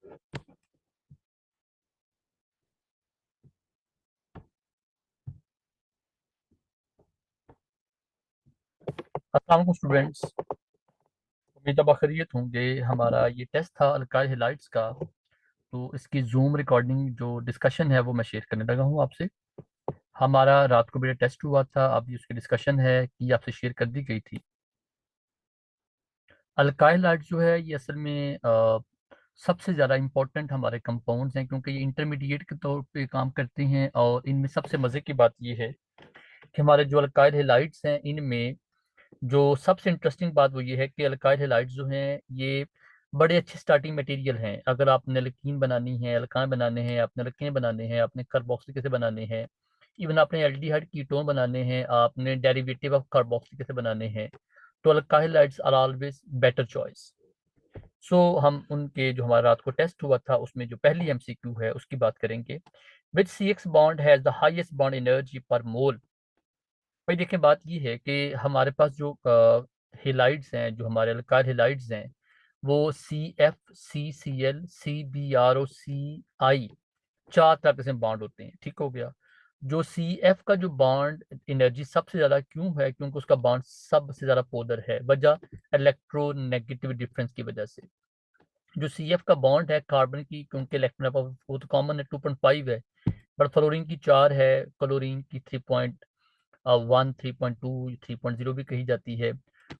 अस्सलाम वालेकुम स्टूडेंट्स। उम्मीद है खैरियत होंगे। हमारा ये टेस्ट था अल्काइल हैलाइड्स का, तो इसकी जूम रिकॉर्डिंग जो डिस्कशन है वो मैं शेयर करने लगा हूँ आपसे। हमारा रात को मेरा टेस्ट हुआ था, अभी उसकी डिस्कशन है कि आपसे शेयर कर दी गई थी। अल्काइल हैलाइड्स जो है ये असल में सबसे ज़्यादा इंपॉर्टेंट हमारे कंपाउंड्स हैं, क्योंकि ये इंटरमीडिएट के तौर पे काम करते हैं। और इनमें सबसे मज़े की बात ये है कि हमारे जो अल्काइल हैलाइड्स हैं इनमें जो सबसे इंटरेस्टिंग बात वो ये है कि अल्काइल हैलाइड्स जो हैं ये बड़े अच्छे स्टार्टिंग मटेरियल हैं। अगर आपने एल्कीन बनानी है, अल्कान बनाने हैं, आपने अल्केन बनाने हैं, आपने कार्बोक्सिलिक एसिड बनाने हैं, इवन आपने एल्डिहाइड कीटोन बनाने हैं, आपने डेरिवेटिव ऑफ कार्बोक्सिलिक एसिड बनाने हैं, तो alkyl halides are always better choice. So हम उनके जो हमारा रात को टेस्ट हुआ था उसमें जो पहली एमसीक्यू है उसकी बात करेंगे। Which C X bond has the highest bond energy per mole. भाई देखें, बात ये है कि हमारे पास जो हेलाइड्स हैं, जो हमारे अल्काइल हेलाइड्स हैं, वो CF, CCl, CBr और CI चार तरह से बॉन्ड होते हैं। ठीक हो गया। जो CF का जो बॉन्ड एनर्जी सबसे ज़्यादा क्यों है, क्योंकि उसका बॉन्ड सबसे ज़्यादा पोलर है। वजह इलेक्ट्रोनेगेटिव डिफरेंस की वजह से। जो CF का बॉन्ड है कार्बन की, क्योंकि इलेक्ट्रॉन वो तो कॉमन है 2.5 है, बट फ्लोरीन की 4 है, क्लोरीन की 3.1, 3.2, 3.0 भी कही जाती है।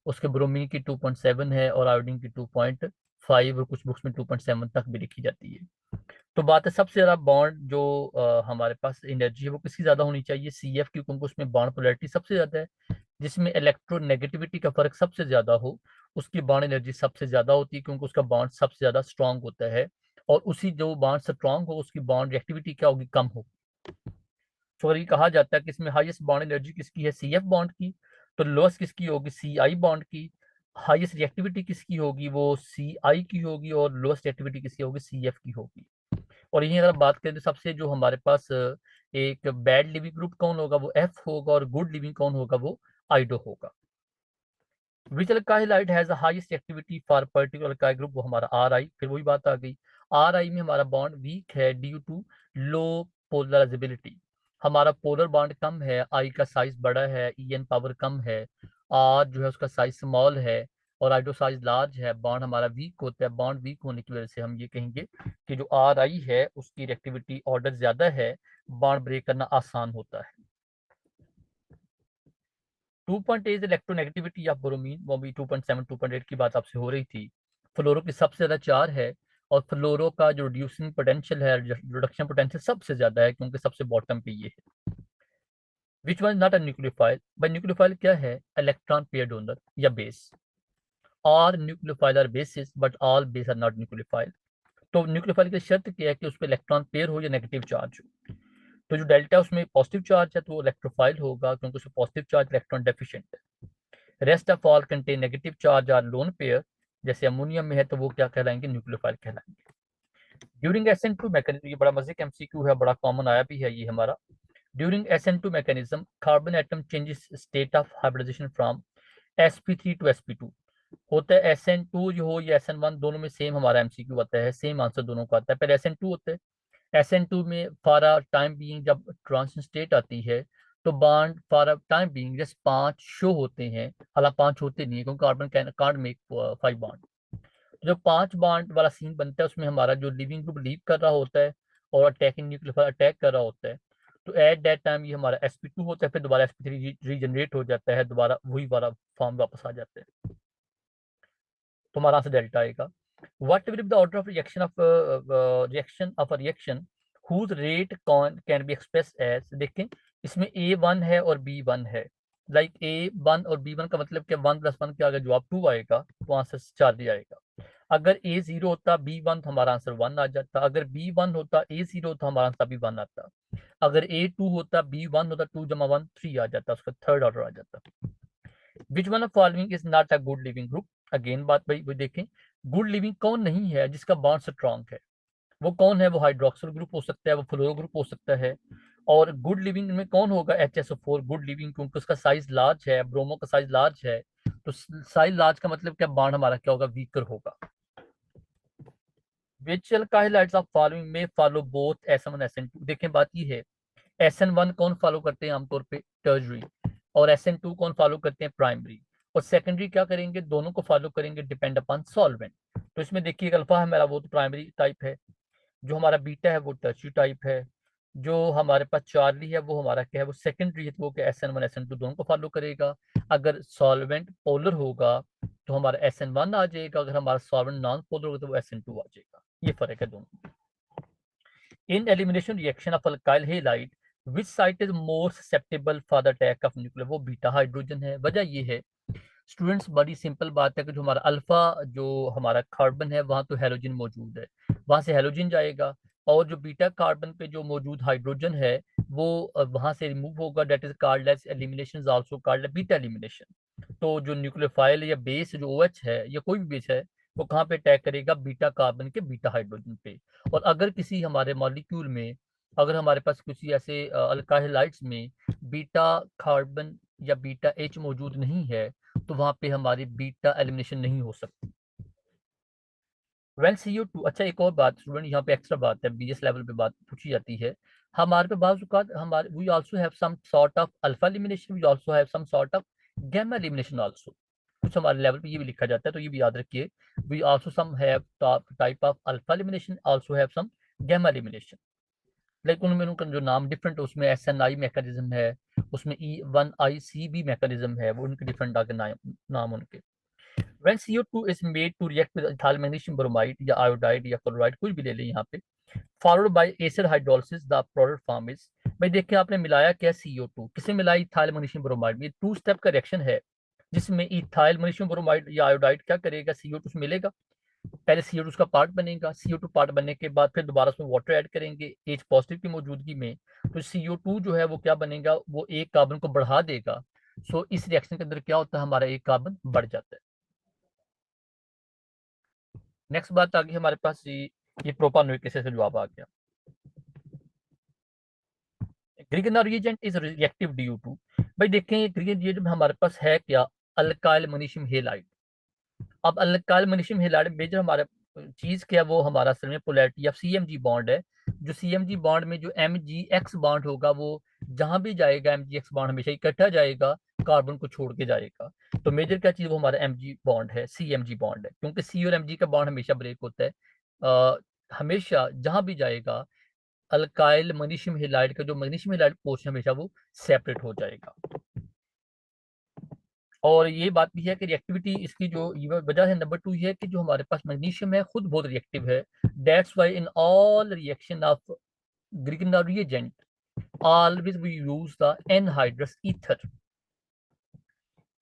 उसके ब्रोमीन की 2.7 है और आयोडीन की 2.5 और कुछ बुक्स में 2.7 तक भी लिखी जाती है। तो बात है सबसे ज़्यादा बॉन्ड जो हमारे पास एनर्जी है वो किसकी ज़्यादा होनी चाहिए, CF की, क्योंकि उसमें बॉन्ड पोलैरिटी सबसे ज़्यादा है। जिसमें इलेक्ट्रोनेगेटिविटी का फर्क सबसे ज़्यादा हो उसकी बॉन्ड एनर्जी सबसे ज़्यादा होती है, क्योंकि उसका बॉन्ड सबसे ज़्यादा स्ट्रांग होता है। और उसी जो बॉन्ड स्ट्रांग हो उसकी बॉन्ड रिएक्टिविटी क्या होगी, कम होगी। तो अगर ये कहा जाता है कि इसमें हाईएस्ट बॉन्ड एनर्जी किसकी है, CF बॉन्ड की, तो लोएस्ट किसकी होगी, CI बॉन्ड की। हाईएस्ट रिएक्टिविटी किसकी होगी, वो CI की होगी। और लोएस्ट रिएक्टिविटी किसकी होगी, CF की होगी। और यही अगर बात करें तो सबसे जो हमारे पास एक बैड लिविंग ग्रुप कौन होगा, वो F होगा। और गुड लिविंग कौन होगा, वो आइडो होगा। Which alkyl has the highest activity for particular alkyl group, वो हमारा RI। फिर वही बात आ गई, RI में हमारा बॉन्ड वीक है ड्यू टू लो पोलराइजेबिलिटी। हमारा पोलर बॉन्ड कम है, I का साइज बड़ा है, EN पावर कम है, R जो है उसका साइज स्मॉल है और आइडो साइज लार्ज है। बॉन्ड हमारा वीक होता है। बॉन्ड वीक होने की वजह से हम ये कहेंगे कि जो RI है उसकी रिएक्टिविटी ऑर्डर ज्यादा है, बॉन्ड ब्रेक करना आसान होता है। 2.8 इलेक्ट्रोनेगेटिविटी ऑफ ब्रोमीन, वो भी 2.7 2.8 की बात आपसे हो रही थी। फ्लोरो की सबसे ज्यादा 4 है। और फ्लोरो का जो रिड्यूसिंग पोटेंशियल है, रिडक्शन पोटेंशियल सबसे ज्यादा है, क्योंकि सबसे बॉटम पे ये है। Which one not a nucleophile. भाई न्यूक्लियोफाइल क्या है, इलेक्ट्रॉन पेयर डोनर या बेस। और nucleophile are bases but all base are not nucleophile. तो न्यूक्लियोफाइल की शर्त क्या है कि उस पर इलेक्ट्रॉन पेयर हो या नेगेटिव चार्ज हो। तो जो डेल्टा उसमें पॉजिटिव चार्ज है तो वो इलेक्ट्रोफाइल होगा, क्योंकि उसमें पॉजिटिव चार्ज इलेक्ट्रॉन डेफिशिएंट है। Rest of all contain negative charge are lone pair. जैसे अमोनियम में है तो वो क्या कहलाएंगे, न्यूक्लियोफाइल कहलाएंगे। ड्यूरिंग SN2 मैकेनिज्म, ये बड़ा मजे का MCQ है, बड़ा कॉमन आया भी है ये हमारा। During SN2 mechanism carbon atom changes state of hybridization from sp3 to sp2। होता है SN2 जो हो या SN1, दोनों में सेम हमारा MCQ आता है, सेम आंसर दोनों का आता है। पहले SN2 होता है। SN2 में फॉर अ टाइम बीइंग जब ट्रांजिशन स्टेट आती है तो bond for a time being just 5 show होते हैं। हालांकि 5 होते नहीं है, क्योंकि कार्बन कांट मेक 5 बॉन्ड। जो 5 बॉन्ड वाला सीन बनता है उसमें हमारा जो लिविंग ग्रुप लीव कर रहा होता है और अटैकिंग न्यूक्लियोफाइल अटैक कर रहा होता है, तो एट दैट टाइम ये हमारा sp2 होता है, फिर दोबारा sp3 रीजनरेट हो जाता है, दोबारा वही वाला फॉर्म वापस आ जाता है। तो हमारा आंसर डेल्टा आएगा। What will be the order of reaction of a reaction whose rate can be express as. देखें, इसमें A1 है और B1 है। लाइक A1 और B1 का मतलब क्या, 1+1 के आगे जवाब 2 आएगा तो आंसर 4 ही आएगा। अगर A0 होता B1 तो हमारा आंसर 1 आ जाता। अगर B1 होता A0 तो हमारा आंसर भी 1 आता। अगर A2 होता B1 होता 2 जमा 1 3 आ जाता, उसका थर्ड ऑर्डर आ जाता। Which one of following is not a good leaving group. Again बात भाई वो देखें, गुड लिविंग कौन नहीं है जिसका बॉन्ड स्ट्रॉन्ग है। वो कौन है, वो हाइड्रोक्सिल ग्रुप हो सकता है, वो फ्लोरो ग्रुप हो सकता है। और गुड लिविंग में कौन होगा, HSO4 गुड लिविंग, क्योंकि उसका साइज लार्ज है, ब्रोमो का साइज लार्ज है। तो साइज लार्ज का मतलब क्या, बॉन्ड हमारा क्या होगा, वीकर होगा। Which alkyl halides of following may follow both SN1 SN2? देखें बात ये है, SN1 कौन फॉलो करते हैं आमतौर पे, टर्जरी, और SN2 कौन फॉलो करते हैं, प्राइमरी, और सेकेंडरी क्या करेंगे, दोनों को फॉलो करेंगे डिपेंड अपॉन सॉल्वेंट। तो इसमें देखिए अल्फा हमारा वो तो प्राइमरी टाइप है, जो हमारा बीटा है वो टर्शियरी टाइप है, जो हमारे पास चार्ली है वो हमारा क्या है, वो सेकेंडरी है, तो वो क्या SN1 SN2 दोनों को फॉलो करेगा। अगर सॉल्वेंट पोलर होगा तो हमारा SN1 आ जाएगा, अगर हमारा सॉल्वेंट नॉन पोलर होगा तो वो SN2 आ जाएगा। ये फर्क है दोनों। In elimination reaction of alkyl halide, which site is more susceptible for the attack of nuclear? वो बीटा हाइड्रोजन है। वजह ये है स्टूडेंट्स, बड़ी सिंपल बात है कि जो हमारा अल्फा जो हमारा कार्बन है वहां तो हेलोजन मौजूद है, वहां से हेलोजन जाएगा, और जो बीटा कार्बन पे जो मौजूद हाइड्रोजन है वो वहां से रिमूव होगा, that is called as elimination, is also called beta elimination. तो जो न्यूक्लियोफाइल या बेस जो OH है या कोई भी बेस है वो कहाँ पे अटैक करेगा, बीटा कार्बन के बीटा हाइड्रोजन पे। और अगर किसी हमारे मॉलिक्यूल में, अगर हमारे पास किसी ऐसे अल्काइल हाइड्राइड्स में बीटा कार्बन या बीटा H मौजूद नहीं है तो वहां पे हमारी बीटा एलिमिनेशन नहीं हो सकती। व्हेन CO2, अच्छा एक और बात स्टूडेंट, यहाँ पे एक्स्ट्रा बात है, BS लेवल पे बात पूछी जाती है। हमारे पे बाज़ औक़ात हमारे we also have some sort of alpha elimination, we also have some sort of gamma elimination also. कुछ हमारे लेवल पे ये भी लिखा जाता है, तो ये भी याद रखिए, we also some have type of alpha elimination, also have some gamma elimination. Like उनमें उनका जो नाम डिफरेंट है, उसमें SNI मैकेनिज्म है, उसमें E1IC भी मैकेनिज्म है, वो उनके डिफरेंट आगे नाम उनके। When CO2 is made to react with ethyl magnesium bromide या iodide या chloride, कुछ भी ले लें यहाँ पे, followed by acid hydrolysis, the product form is, भाई देखिए आपने मिलाया क्या, CO2 किसे मिलाया, इथाइल मैग्नीशियम ब्रोमाइड। ये 2 स्टेप का रिएक्शन है जिसमें इथाइल मैग्नीशियम ब्रोमाइड या आयोडाइड क्या करेगा, CO2 से मिलेगा, पहले CO2 उसका पार्ट बनेगा, CO2 पार्ट बनने के बाद फिर दोबारा उसमें वाटर ऐड करेंगे H पॉजिटिव की मौजूदगी में, तो CO2 जो है वो क्या बनेगा, वो एक कार्बन को बढ़ा देगा। सो इस रिएक्शन के अंदर क्या होता है, हमारा एक कार्बन बढ़ जाता है। नेक्स्ट बात आ गई हमारे पास, ये प्रोपानोइक एसिड से जवाब आ गया। Grignard reagent is reactive due to, भाई देखें ये ग्रिगन रिएजेंट हमारे पास है क्या, अल्काइल मैग्नीशियम हेलाइड। अब अल्काइल मैग्नीशियम हेलाइड मेजर हमारा चीज क्या है, वो हमारा असल में पोलैरिटी ऑफ CMG बॉन्ड है। जो CMG बॉन्ड में जो MgX बॉन्ड होगा वो जहां भी जाएगा MgX बॉन्ड हमेशा इकट्ठा जाएगा, कार्बन को छोड़ के जाएगा। तो मेजर क्या चीज, वो हमारा MG बॉन्ड है, CMG बॉन्ड है, क्योंकि C और MG का बॉन्ड हमेशा ब्रेक होता है। हमेशा जहां भी जाएगा अल्काइल मैग्नीशियम हेलाइड का जो मैग्नीशियम हेलाइड पोर्शन हमेशा वो सेपरेट हो जाएगा। और ये बात भी है कि रिएक्टिविटी इसकी जो ये वजह है नंबर 2 ये है कि जो हमारे पास मैग्नीशियम है खुद बहुत रिएक्टिव है। That's why in all reaction of Grignard reagent always we use the anhydrous ether.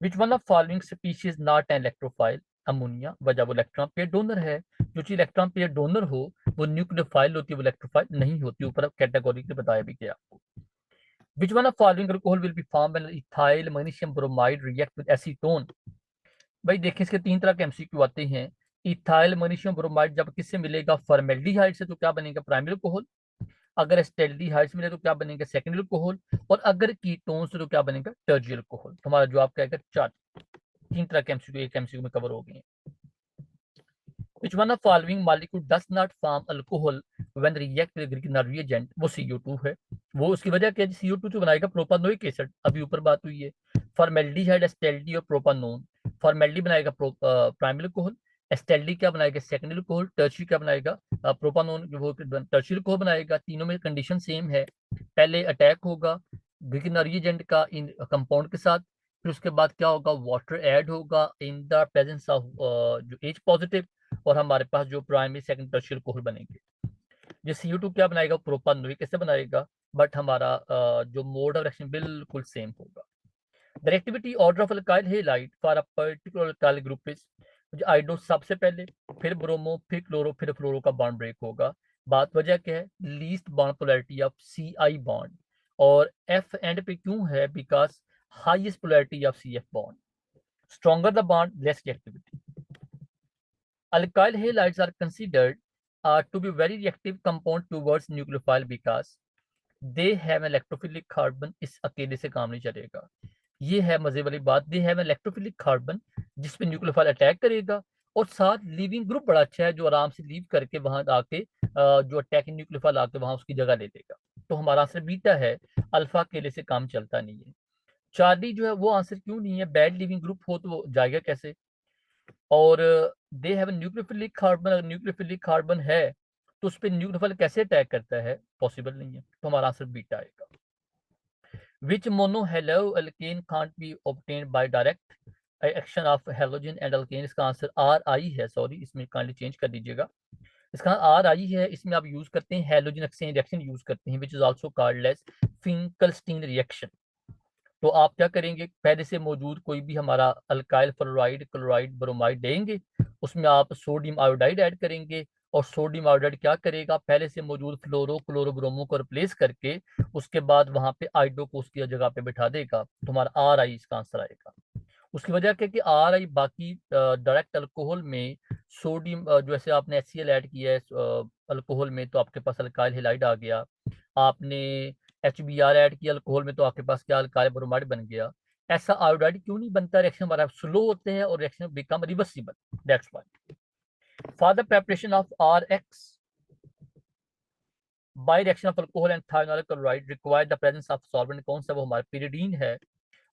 Which one of following species not an electrophile? Ammonia, वजह वो इलेक्ट्रॉन पेयर डोनर है। जो चीज इलेक्ट्रॉन पेयर डोनर हो वो न्यूक्लियोफाइल होती है, वो इलेक्ट्रोफाइल नहीं होती, ऊपर कैटेगोरी के बताया भी गया आपको। Which one of following alcohol will be formed when ethyl magnesium bromide react with acetone? भाई देखिए इसके 3 तरह के MCQ आते हैं। इथाइल मैग्नीशियम ब्रोमाइड जब किससे मिलेगा, फॉर्मेल्डिहाइड से, तो क्या बनेगा, प्राइमरी अल्कोहल। अगर एस्टेल्डिहाइड से मिले तो क्या बनेगा, सेकेंडरी अल्कोहल। और अगर कीटोन से तो क्या बनेगा, टर्जियल अल्कोहल। तो हमारा जवाब क्या आएगा, 4। 3 तरह के MCQ एक MCQ में कवर हो गए हैं। Which one of following molecule does not form alcohol when react with Grignard reagent? वो CO2 है। वो उसकी वजह क्या है, CO2 जो बनाएगा प्रोपानोइक एसिड, अभी ऊपर बात हुई है। फॉर्मेल्डिहाइड, एस्टेल्डी और प्रोपानोन। फॉर्मेल्डी बनाएगा प्राइमरी अल्कोहल, एस्टेल्डी क्या बनाएगा, सेकेंडरी अल्कोहल, टर्शियरी क्या बनाएगा, प्रोपानोन वो टर्शियरी अल्कोहल बनाएगा। तीनों में कंडीशन सेम है, पहले अटैक होगा ग्रिग्नर रिएजेंट का इन कंपाउंड के साथ, फिर उसके बाद क्या होगा, वाटर ऐड होगा इन द प्रेजेंस ऑफ जो H पॉजिटिव, और हमारे पास जो प्राइमरी सेकंड टर्शियल अल्कोहल बनेंगे। जो CO2 क्या बनाएगा, प्रोपानोइक कैसे बनाएगा, बट हमारा जो मोड ऑफ रिएक्शन बिल्कुल सेम होगा। The reactivity order of alkyl halide for a particular alkyl group is, iodo सबसे पहले, फिर ब्रोमो, फिर क्लोरो, फिर फ्लोरो का बॉन्ड ब्रेक होगा। बात वजह क्या है, least bond polarity of CI bond, और F एंड पे क्यों है, because highest polarity of CF bond. Stronger the bond less reactivity. Alkyl halides are considered to be very reactive compound towards nucleophile because they have electrophilic carbon। इस अकेले से काम नहीं चलेगा, ये है मजे वाली बात, दे हैव इलेक्ट्रोफिलिक कार्बन जिस पे न्यूक्लियोफाइल अटैक करेगा, और साथ लीविंग ग्रुप बड़ा अच्छा है, जो आराम से लीव करके वहां आके जो अटैकिंग न्यूक्लियोफाइल आके वहां उसकी जगह ले लेगा। तो हमारा आंसर बीटा है, अल्फा अकेले से काम चलता नहीं है। चार्ली जो है वो आंसर क्यों नहीं है, बैड लिविंग ग्रुप हो तो वो जाएगा कैसे। और दे हैव न्यूक्लियोफिलिक कार्बन, अगर न्यूक्लियोफिलिक कार्बन है तो उस पर न्यूक्लियोफाइल कैसे अटैक करता है, पॉसिबल नहीं है। तो हमारा आंसर बीटा आएगा। Which monohalo alkane can't be obtained by direct action of halogen and alkane, इसका आंसर आर आई है। सॉरी, इसमें काइंडली चेंज कर दीजिएगा, इसका आर आई है। इसमें आप यूज करते हैं हेलोजन एक्सचेंज रिएक्शन यूज करते हैं, which is also called as Finkelstein reaction. तो आप क्या करेंगे, पहले से मौजूद कोई भी हमारा अल्काइल फ्लोराइड, क्लोराइड, ब्रोमाइड देंगे, उसमें आप सोडियम आयोडाइड ऐड करेंगे, और सोडियम आयोडाइड क्या करेगा, पहले से मौजूद फ्लोरो क्लोरोब्रोमो को रिप्लेस करके उसके बाद वहां पे आइडो को उसकी जगह पे बिठा देगा। तो हमारा आर आई इसका आंसर आएगा। उसकी वजह क्या है कि आर आई बाकी डायरेक्ट अल्कोहल में सोडियम जैसे आपने HCl ऐड किया है अल्कोहल में, तो आपके पास अल्काइल हेलाइड आ गया। आपने HBr ऐड किया अल्कोहल में, तो आपके पास क्या अल्काइल ब्रोमाइड बन गया। ऐसा आयोडाइड क्यों नहीं बनता, रिएक्शन हमारा स्लो होते हैं और reaction become reversible, that's why. For the preparation of RX by reaction of alcohol and thionyl chloride require the presence of solvent, कौन सा, वो हमारा पिरिडीन है।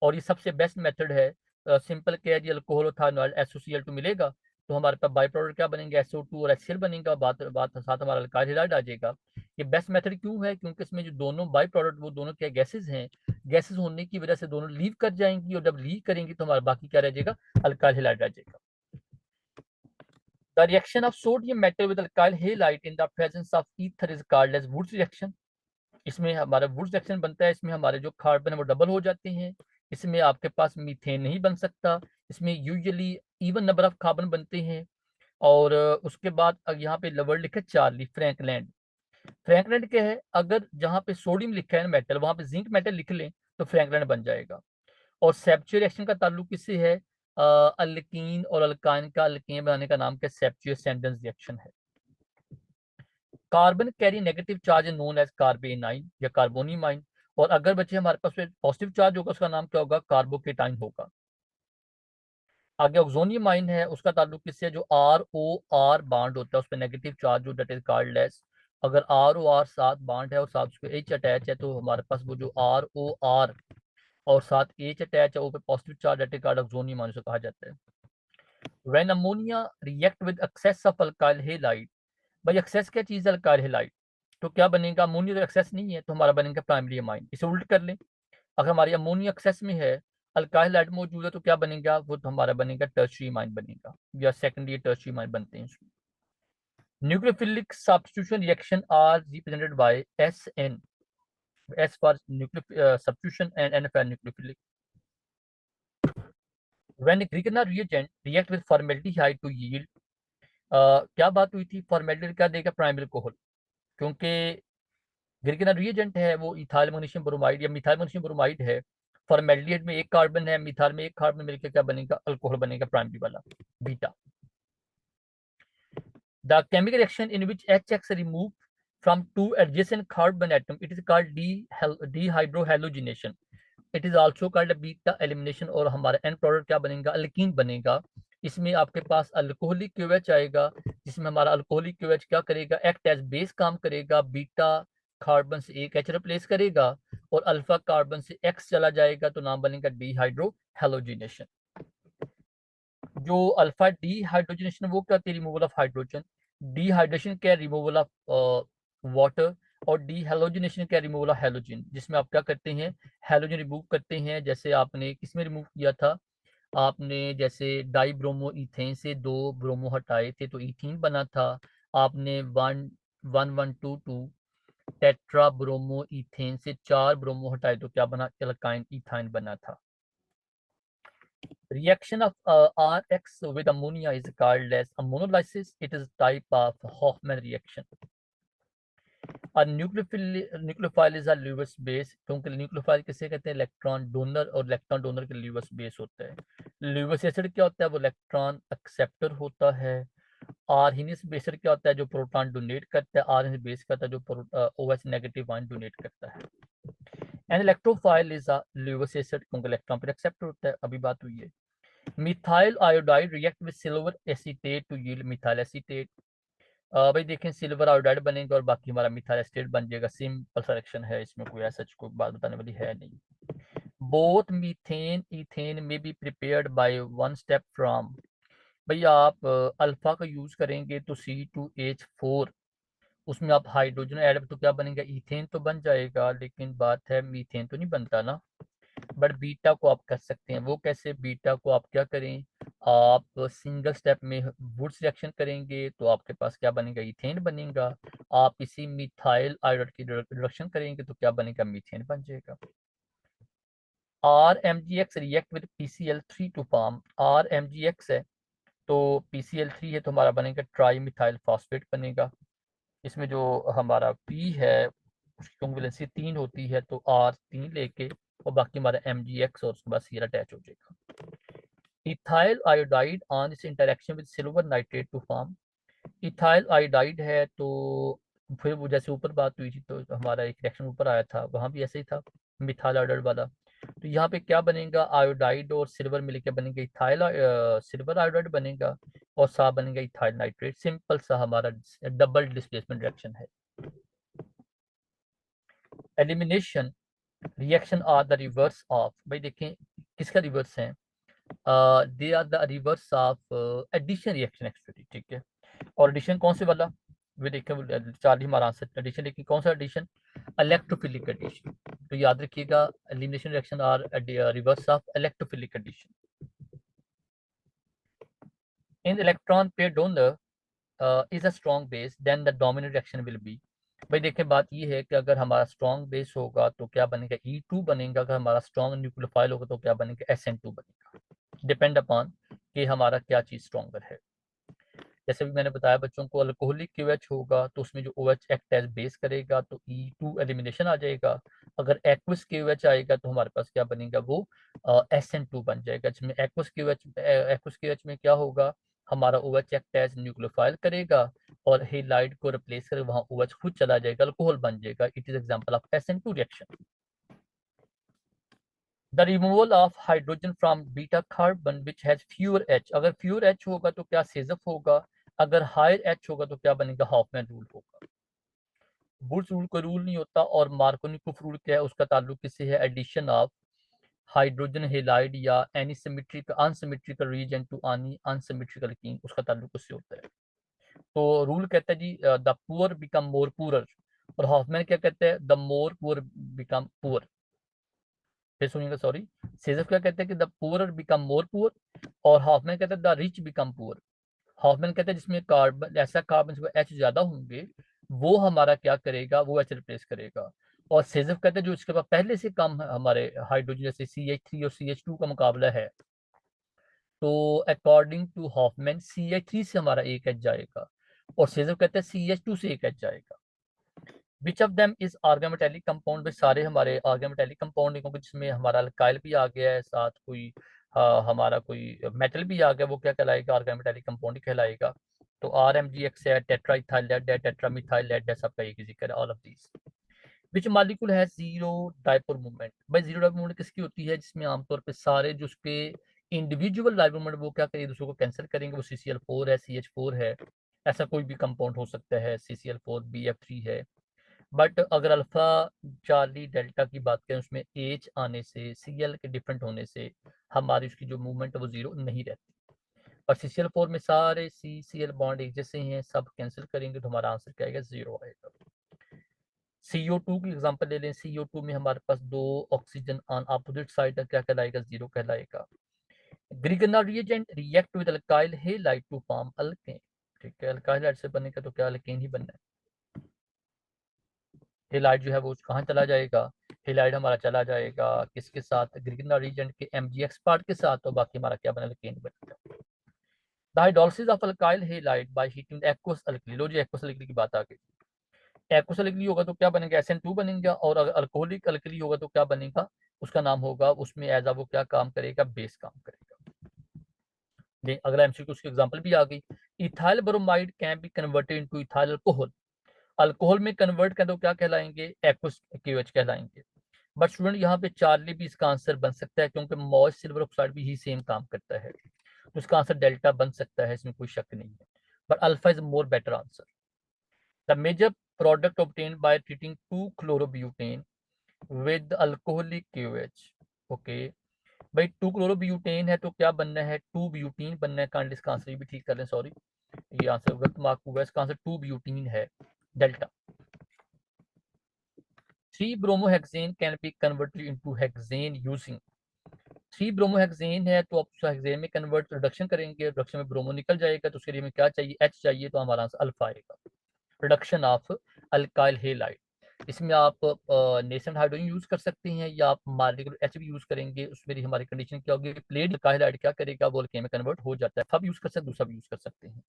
और ये सबसे बेस्ट मेथड है। सिंपल क्या है जी, अल्कोहल और थायोनाइल SOCl2 मिलेगा, तो हमारे पास बाई प्रोडक्ट क्या बनेंगे, SO2 और HCl बनेगा, बात बात साथ हमारा अल्काइल हैलाइड आ जाएगा। ये बेस्ट मेथड क्यों है, क्योंकि इसमें जो दोनों बाई प्रोडक्ट वो दोनों क्या गैसेज हैं, गैसेज होने की वजह से दोनों लीव कर जाएंगी, और जब लीव करेंगी तो हमारा बाकी क्या रह जाएगा, अल्काइल हैलाइड रह जाएगा। The reaction of sodium metal with alkyl halide in the presence of ether is called as Wurtz reaction। इसमें हमारा वुड्स रिएक्शन बनता है, इसमें हमारे जो कार्बन है वो डबल हो जाते हैं। इसमें आपके पास मीथेन नहीं बन सकता, इसमें usually even number of carbon बनते हैं। और उसके बाद यहाँ पे वर्ड लिखा है चार्ली, फ्रैंकलैंड। फ्रैंकलैंड क्या है, अगर जहाँ पे सोडियम लिखा है मेटल, वहां पे जिंक मेटल लिख लें तो फ्रैंकलैंड बन जाएगा। और सेप्चुअर रिएक्शन का ताल्लुक किससे है, अल्कीन और अल्काइन का अल्केन बनाने का नाम क्या, सेप्चुअर सेंडेंस रिएक्शन है। Carbon carry negative charge known as carbanion या कार्बोनिमाइन, और अगर बच्चे हमारे पास पॉजिटिव चार्ज होगा उसका नाम क्या होगा, कार्बोकेटाइन होगा। आगे ऑक्सोनियम आइन है, उसका ताल्लुक किससे, जो ROR बाड होता है उस पर नेगेटिव चार्ज हो, दैट इज कॉल्ड एज। अगर ROR साथ बाड है और साथ उसको H अटैच है, तो हमारे पास वो जो ROR और साथ H अटैच है वो पे positive charge, that is called oxonium ion, उसे कहा जाता है। When ammonia react with excess of alkyl halide, भाई एक्सेस क्या चीज है, अल्काइल हैलाइड, तो क्या बनेगा, अमोनिया तो एक्सेस नहीं है, तो हमारा बनेगा प्राइमरी अमाइन। इसे उल्ट कर लें, अगर हमारी अमोनिया एक्सेस में है, अल्काइल हैलाइड मौजूद है, तो क्या बनेगा, वो तो हमारा बनेगा टर्शियरी अमाइन बनेगा, या सेकेंडरी टर्शियरी अमाइन बनते हैं। Nucleophilic substitution reaction are represented by SN, S for substitution and N for nucleophilic। When Grignard reagent react with formaldehyde to yield, क्या बात हुई थी, फॉर्मेल्डिहाइड क्या देगा, प्राइमरी अल्कोहल, क्योंकि ग्रिगनर रिएजेंट है वो इथाइल मैग्नीशियम ब्रोमाइड या मिथाइल मैग्नीशियम ब्रोमाइड है। फॉर्मेल्डिहाइड में एक कार्बन है, मिथाइल में एक कार्बन मिलकर क्या बनेगा, अल्कोहल बनेगा प्राइमरी वाला, beta. The chemical reaction in which HX remove from two adjacent carbon atom, it is called dehydrohalogenation, it is also called beta elimination, और हमारा एंड प्रोडक्ट क्या बनेगा, अल्कीन बनेगा। इसमें आपके पास अल्कोहलिक क्यूएच आएगा, जिसमें हमारा अल्कोहलिक क्यूएच क्या करेगा, एक्ट एज बेस काम करेगा, बीटा कार्बन से एक H रिप्लेस करेगा, और अल्फा कार्बन से X चला जाएगा, तो नाम बनेगा डीहाइड्रो हेलोजिनेशन। जो अल्फा डीहाइड्रोजनेशन वो क्या होती है, रिमूवल ऑफ हाइड्रोजन। डीहाइड्रेशन क्या है, रिमूवल ऑफ वाटर। और डीहेलोजिनेशन क्या, रिमूवल ऑफ हेलोजन, जिसमें आप क्या करते हैं, हेलोजन रिमूव करते हैं। जैसे आपने किसमें रिमूव किया था, आपने जैसे डाई ब्रोमो इथेन से दो ब्रोमो हटाए थे तो इथीन बना था। आपने 1 1 1 2 2 टेट्रा ब्रोमो इथेन से चार ब्रोमो हटाए तो क्या बना, एल्काइन इथाइन बना था। Reaction of RX with ammonia is called as ammonolysis. It is type of Hoffman reaction. A nucleophile is a Lewis base, क्योंकि न्यूक्लियोफाइल किसे कहते हैं, इलेक्ट्रॉन डोनर, और इलेक्ट्रॉन डोनर के ल्यूवस बेस होता है। ल्यूवस एसिड क्या होता है, वो इलेक्ट्रॉन एक्सेप्टर होता है। आर्हीनियस बेस क्या होता है, जो प्रोटॉन डोनेट करता है। आर्हीनियस बेस का होता है जो OH नेगेटिव आयन डोनेट करता है। And electrophile is a Lewis acid, क्योंकि इलेक्ट्रॉन पर एक्सेप्टर होता है, अभी बात हुई है। Methyl iodide react with silver acetate to yield methyl acetate. भाई देखें सिल्वर आयोडाइड बनेगा और बाकी हमारा मिथाइल एसीटेट बन जाएगा। सिंपल सिलेक्शन है, इसमें कोई ऐसा कोई बात बताने वाली है नहीं। बोथ मीथेन इथेन में be prepared by one step from. भाई आप अल्फा का यूज करेंगे तो C2H4, उसमें आप हाइड्रोजन ऐड तो क्या बनेगा, इथेन तो बन जाएगा, लेकिन बात है मीथेन तो नहीं बनता ना। बट बीटा को आप कर सकते हैं। वो कैसे? बीटा को आप क्या करें, आप सिंगल स्टेप में वुड्स रिएक्शन करेंगे तो आपके पास क्या बनेगा, इथेन बनेगा। आप इसी मिथाइल आयोडाइड की रिडक्शन करेंगे तो क्या बनेगा, मीथेन बन जाएगा। RMgX react with PCl3 to form, RMgX है तो PCl3 है तो हमारा बनेगा ट्राई मिथाइल फॉस्फेट बनेगा। इसमें जो हमारा P है उसकी कॉन्वेलेंसी 3 होती है तो R3 लेके और बाकी हमारा MgX और उसके बाद Cl अटैच हो जाएगा। Ethyl iodide on this interaction with silver nitrate to form. Ethyl iodide है तो फिर वो जैसे ऊपर बात हुई थी तो हमारा एक रिएक्शन ऊपर आया था वहां भी ऐसे ही था, मिथाइल आयोडाइड वाला। तो यहाँ पे क्या बनेगा, आयोडाइड और सिल्वर मिलकर बनेगा इथाइल सिल्वर आयोडाइड बनेगा और साथ बनेगा इथाइल नाइट्रेट। सिंपल सा हमारा डबल डिस्प्लेसमेंट रिएक्शन है। Elimination reaction are the reverse of, भाई देखें किसका रिवर्स है, they are the reverse of addition reaction actually, ठीक है। और एडिशन कौन से वाला, वे देखें चार्ली हमारा आंसर एडिशन, लेकिन कौन सा एडिशन, इलेक्ट्रोफिलिक एडिशन। तो याद रखिएगा elimination reaction are reverse of electrophilic addition. In electron pair donor is a strong base then the dominant reaction will be. भाई देखें बात ये है कि अगर हमारा स्ट्रॉन्ग बेस होगा तो क्या बनेगा, E2 बनेगा। अगर हमारा स्ट्रॉन्ग न्यूक्लियोफाइल होगा तो क्या बनेगा, SN2 बनेगा। डिपेंड अपॉन कि हमारा क्या चीज स्ट्रॉन्गर है। जैसे भी मैंने बताया बच्चों को, अल्कोहलिक QH होगा तो उसमें जो OH एक्ट एज बेस करेगा तो E2 एलिमिनेशन आ जाएगा। अगर एक्वस QH आएगा तो हमारे पास क्या बनेगा, वो SN2 बन जाएगा। जिसमें एक्वस QH में क्या होगा, हमारा OH एक्ट एज न्यूक्लियोफाइल करेगा और हेलाइड को रिप्लेस कर वहां OH खुद चला जाएगा, अल्कोहल बन जाएगा। It is example of SN2 reaction. The removal of hydrogen from beta carbon which has fewer H, अगर फ्यूअर H होगा तो क्या सेजफ होगा, अगर हायर H होगा तो क्या बनेगा, हॉफमैन रूल होगा। वुड्स रूल कोई रूल नहीं होता। और मार्कोनिकोफ रूल क्या है, उसका ताल्लुक किससे है, एडिशन ऑफ हाइड्रोजन हेलाइड या any symmetric unsymmetrical reagent to any unsymmetrical कीन, उसका ताल्लुक उससे होता है। तो रूल कहता है जी the poor become more poor, और हॉफमैन क्या कहते हैं, the more poor become poor. फिर सुनिएगा, सॉरी, सेजफ क्या कहते हैं कि the poor become more poor, और हॉफमैन कहते हैं the rich become poor. Hoffmann कहते हैं जिसमें कार्बन ऐसा कार्बन H ज्यादा होंगे वो हमारा क्या करेगा, वो H रिप्लेस करेगा। और सेजफ कहते हैं जो इसके पास पहले से कम हमारे हाइड्रोजन जैसे CH3 और CH2 का मुकाबला है, तो अकॉर्डिंग टू हॉफमैन CH3 से हमारा एक H जाएगा और सेजफ कहते हैं CH2 से एक H जाएगा। Which of them is organometallic compound, में सारे हमारे ऑर्गेमेटेलिक कंपाउंड है क्योंकि जिसमें हमारा अल्काइल भी आ गया है, साथ कोई हमारा कोई मेटल भी आ गया, वो क्या कहलाएगा, ऑर्गेमेटेलिक कंपाउंड ही कहलाएगा। तो RMgX है, टेट्राइथाइल लेड है, टेट्रामिथाइल लेड है, सबका एक ही जिक्र है, all of these. Which molecule है जीरो डायपोल मूवमेंट, भाई जीरो डायपोल मूवमेंट किसकी होती है, जिसमें आमतौर पर सारे जो उसके इंडिविजुअल डायपोल मूवमेंट वो क्या करेंगे, दूसरों को कैंसिल करेंगे, वो CCl4 है, CH4 है, ऐसा कोई भी कंपाउंड हो सकता है, CCl4 BF3 है। बट अगर अल्फा चार्ली डेल्टा की बात करें उसमें एच आने से, Cl के डिफरेंट होने से हमारी उसकी जो मूवमेंट है वो जीरो नहीं रहती। और CCl4 में सारे CCl बॉन्ड एक जैसे हैं, सब कैंसिल करेंगे तो हमारा आंसर क्या आएगा, जीरो आएगा। CO2 की एग्जांपल ले लें, CO2 में हमारे पास दो ऑक्सीजन ऑन अपोजिट साइड है, क्या कहलाएगा, जीरो कहलाएगा। Grignard reagent react with alkyl halide to form alkane, ठीक है, अल्काइल हाइड से बनेगा तो क्या अल्केन ही बनना है। हेलाइड जो है वो कहाँ चला जाएगा, हेलाइड हमारा चला जाएगा किसके साथ, ग्रिगनल रीजन के MgX पार्ट के साथ, और बाकी हमारा क्या बना, अल्केन बनेगा। The hydrolysis of alkyl halide by heating aqueous alkali, लो जी एक्वस अल्कली की बात आ गई। एक्वस अल्कली होगा तो क्या बनेगा, SN2 बनेगा, और अगर अल्कोहलिक अल्कली होगा तो क्या बनेगा, उसका नाम होगा उसमें एज आ वो क्या काम करेगा, बेस काम करेगा। अगला MCQ उसकी एग्जांपल भी आ गई। Ethyl bromide can be converted into ethyl alcohol, alcohol में कन्वर्ट कर दो क्या कहलाएंगे, एक्वस QH कहलाएंगे। बट स्टूडेंट यहाँ पे चार्ली भी इसका आंसर बन सकता है, क्योंकि मॉइस्ट सिल्वर ऑक्साइड भी ही सेम काम करता है, तो इसका आंसर डेल्टा बन सकता है, इसमें कोई शक नहीं है, but alpha is more better answer. The major product obtained by treating 2 chlorobutanane with alcoholic KOH. Okay भाई, 2 chlorobutanane है तो क्या बनना है, 2 ब्यूटीन बनना है, कांड इसका आंसर, ये भी ठीक कर लें, सॉरी ये आंसर गलत मार्क हुआ है, इसका आंसर 2 ब्यूटीन है, delta. 3 bromohexane can be converted into hexane using. 3 ब्रोमोहेक्सेन है तो आप हेक्सेन में कन्वर्ट रिडक्शन करेंगे, रिडक्शन में ब्रोमो निकल जाएगा, तो उसके लिए हमें क्या चाहिए, एच चाहिए, तो हमारा आंसर अल्फा आएगा, रिडक्शन ऑफ अल्काइल हेलाइड। इसमें आप नेसेंट हाइड्रोजन यूज कर सकते हैं, या आप मालिक्यूलर एच भी यूज करेंगे, उसमें हमारी कंडीशन क्या होगी, प्लेट अल्काइल हाइड क्या करेगा, वो अल्केन में कन्वर्ट हो जाता है, सब यूज कर सकते हैं, दूसरा भी यूज कर सकते हैं।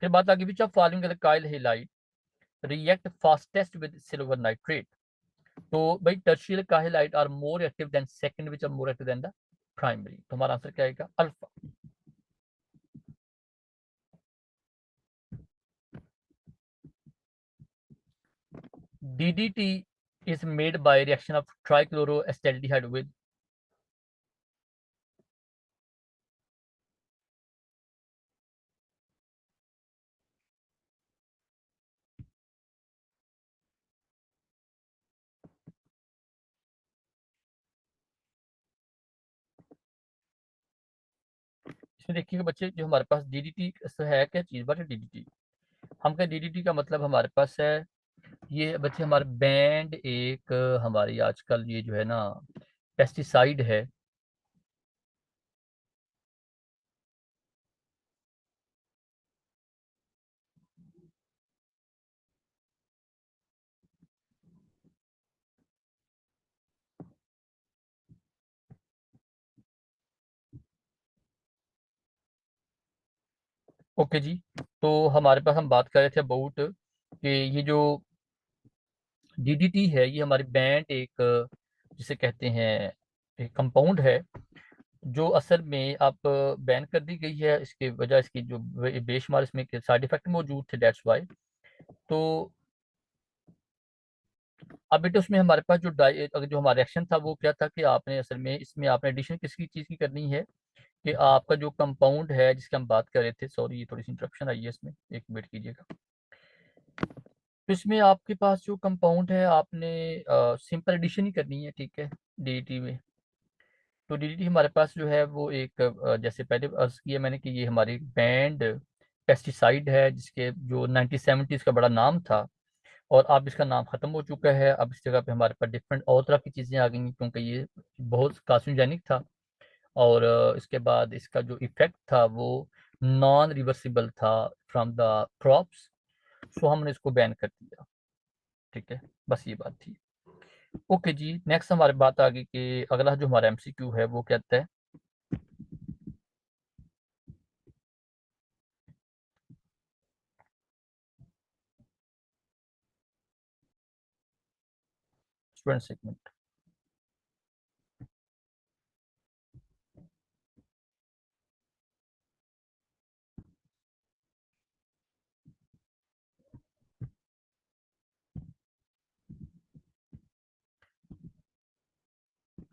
फिर बात आगे, which of following alkyl halide react fastest with silver nitrate. तो भाई tertiary halide are more active than second which are more active than the primary, तो हमारा आंसर क्या आएगा, alpha. DDT is made by reaction of trichloroacetaldehyde with। इसमें देखिएगा बच्चे, जो हमारे पास DDT है, क्या चीज बात है DDT, हम क्या DDT का मतलब हमारे पास है, ये बच्चे हमारे बैंड एक हमारी आजकल ये जो है ना पेस्टिसाइड है। ओके जी, तो हमारे पास हम बात कर रहे थे अबाउट कि ये जो DDT है, ये हमारी बैंड एक जिसे कहते हैं एक कंपाउंड है, जो असल में आप बैन कर दी गई है, इसके वजह इसकी जो बेशुमार इसमें साइड इफेक्ट मौजूद थे, दैट्स वाई। तो अब बेटे उसमें हमारे पास जो अगर जो हमारा रिएक्शन था वो क्या था कि आपने असल में इसमें आपने एडिशन किसकी चीज़ की करनी है, कि आपका जो कंपाउंड है जिसकी हम बात कर रहे थे, सॉरी ये थोड़ी सी इंटरप्शन आई है इसमें, एक वेट कीजिएगा। तो इसमें आपके पास जो कंपाउंड है आपने सिंपल एडिशन ही करनी है, ठीक है, DDT में। तो DDT हमारे पास जो है वो एक जैसे पहले अर्ज किया मैंने कि ये हमारी बैंड पेस्टिसाइड है, जिसके जो 1970s का बड़ा नाम था, और अब इसका नाम खत्म हो चुका है, अब इस जगह पे हमारे पास डिफरेंट और तरह की चीज़ें आ गई हैं, क्योंकि ये बहुत कार्सिनोजेनिक था, और इसके बाद इसका जो इफेक्ट था वो नॉन रिवर्सिबल था फ्रॉम द क्रॉप्स, सो हमने इसको बैन कर दिया, ठीक है, बस ये बात थी। ओके जी, नेक्स्ट हमारी बात आ गई कि अगला जो हमारा MCQ है वो कहता है, स्टूडेंट सेगमेंट।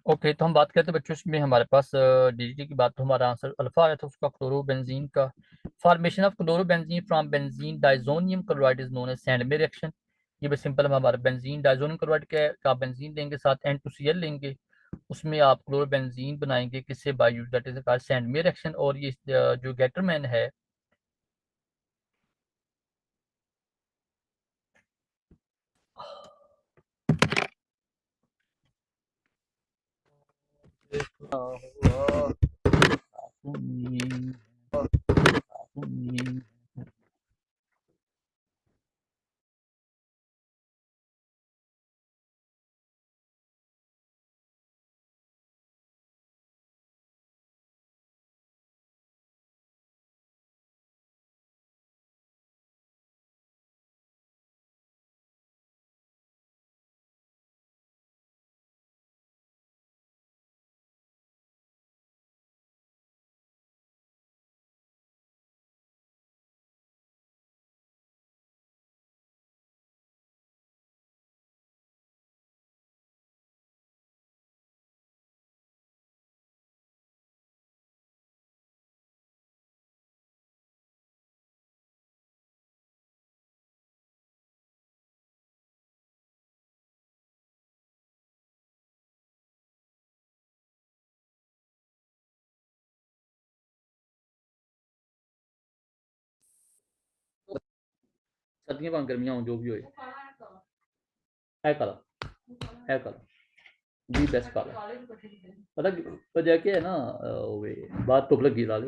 ओके, तो हम बात करते हैं बच्चों, इसमें हमारे पास DDT की बात, तो हमारा आंसर अल्फा आया था उसका, क्लोरोबेंजीन का। Formation of chlorobenzene from benzene diazonium chloride is known as Sandmeyer reaction. ये बस सिंपल, हम हमारा बेंजीन डाइजोनियम क्लोराइड का बेंजीन लेंगे, साथ N2Cl लेंगे, उसमें आप क्लोरोबेंजीन बनाएंगे, किससे, by use that is called Sandmeyer reaction. और ये जो गेटरमैन है, सर्दियां भावें गर्मियां हों जो भी होए है काला है काला दी बेस्ट काला पता वजह क्या है ना वे बात धुप लगी ला लो